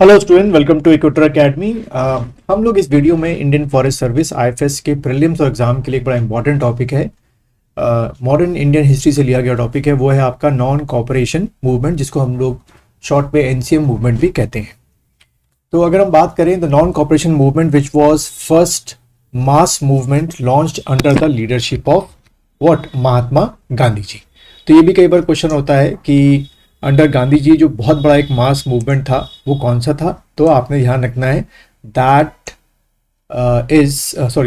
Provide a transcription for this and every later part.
Hello student, welcome to equator academy. हम लोग इस वीडियो में इंडियन फॉरेस्ट सर्विस आईएफएस के प्रीलिम्स और एग्जाम के लिए एक बड़ा इंपॉर्टेंट टॉपिक है, मॉडर्न इंडियन हिस्ट्री से लिया गया टॉपिक है। वो है आपका नॉन कॉपरेशन मूवमेंट, जिसको हम लोग शॉर्ट में एनसीएम मूवमेंट भी कहते हैं। तो अगर हम बात करें the non cooperation movement which was first mass movement launched under the leadership of what, Mahatma Gandhi ji. तो ये भी कई बार क्वेश्चन होता है कि अंडर गांधी जी जो बहुत बड़ा एक मास मूवमेंट था वो कौन सा था। तो आपने ध्यान रखना है that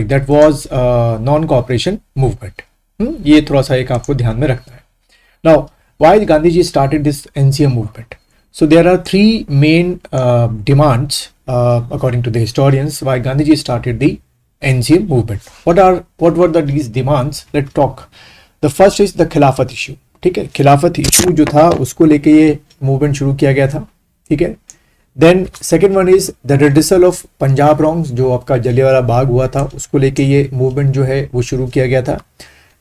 that was non cooperation movement. ये थोड़ा सा एक आपको ध्यान में रखना है। Now why Gandhi ji started this NCM movement? So there are three main demands according to the historians why Gandhi ji started the NCM movement. What were these demands? Let's talk. The first is the खिलाफत issue. ठीक है, खिलाफत issue जो था उसको लेके ये movement शुरू किया गया था। ठीक है, then second one is the redressal of Punjab wrongs, जो आपका जलियांवाला बाग हुआ था उसको लेके ये मूवमेंट जो है वो शुरू किया गया था।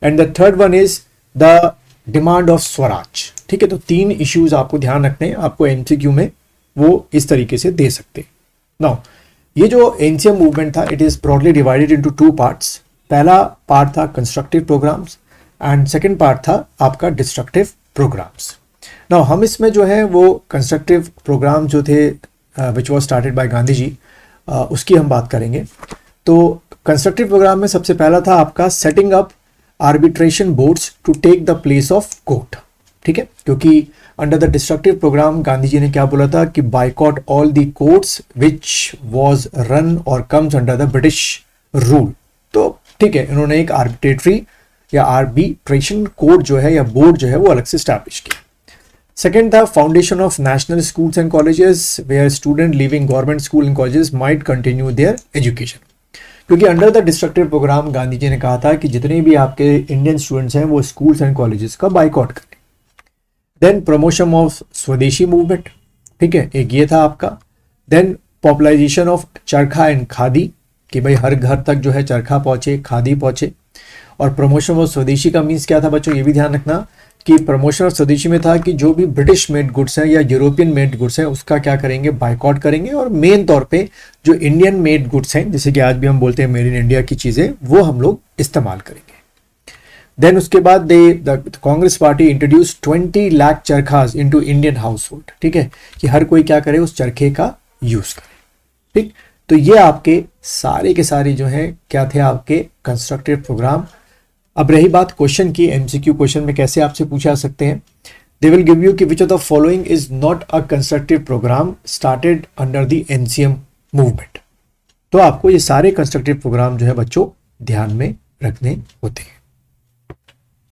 And the third one is the demand of Swaraj. ठीक है, तो तीन इश्यूज आपको ध्यान रखने हैं, आपको एमसीक्यू में वो इस तरीके से दे सकते हैं। नाउ ये जो एनसीएम मूवमेंट था it is broadly divided into two parts. पहला पार्ट था constructive programmes and second part था आपका डिस्ट्रक्टिव प्रोग्राम्स। नाउ हम इसमें जो है वो कंस्ट्रक्टिव प्रोग्राम जो थे which was started by Gandhi ji उसकी हम बात करेंगे। तो कंस्ट्रक्टिव प्रोग्राम में सबसे पहला था आपका setting up arbitration boards to take the place of court. ठीक है, क्योंकि under the destructive program Gandhi ji ने क्या बोला था कि boycott all the courts which was run और comes under the British rule. तो ठीक है, इन्होंने एक आर्बिट्रेटरी या आर्बिट्रेशन कोड जो है या बोर्ड जो है वो अलग से स्टैब्लिश किया। सेकेंड था foundation of national schools and colleges where student living government school and colleges might continue their education. क्योंकि under the destructive program Gandhi ji ने कहा था कि जितने भी आपके इंडियन स्टूडेंट्स हैं वो स्कूल्स एंड कॉलेजेस का बाइकआउट करें। देन प्रमोशन ऑफ स्वदेशी मूवमेंट, ठीक है, एक ये था आपका। देन पॉपुलराइजेशन ऑफ चरखा एंड खादी, कि भाई हर घर तक जो है चरखा पहुंचे, खादी पहुंचे। और प्रमोशन ऑफ स्वदेशी का मीन्स क्या था बच्चों, ये भी ध्यान रखना कि प्रमोशन ऑफ स्वदेशी में था कि जो भी ब्रिटिश मेड गुड्स हैं या यूरोपियन मेड गुड्स हैं उसका क्या करेंगे, बाइकआउट करेंगे। और मेन तौर पे जो इंडियन मेड गुड्स हैं, जैसे कि आज भी हम बोलते हैं मेड इन इंडिया की चीज़ें, वो हम लोग इस्तेमाल करेंगे। देन उसके बाद कांग्रेस पार्टी इंट्रोड्यूस 20 लाख चरखास इनटू इंडियन हाउस होल्ड। ठीक है, कि हर कोई क्या करे, उस चरखे का यूज करे। ठीक, तो ये आपके सारे के सारे जो है क्या थे, आपके कंस्ट्रक्टिव प्रोग्राम। अब रही बात क्वेश्चन की, एमसीक्यू क्वेश्चन में कैसे आपसे पूछा सकते हैं। दे विल गिव यू कि which of the following is not a constructive programme started under the NCM movement. तो आपको ये सारे कंस्ट्रक्टिव प्रोग्राम जो है बच्चों ध्यान में रखने होते हैं।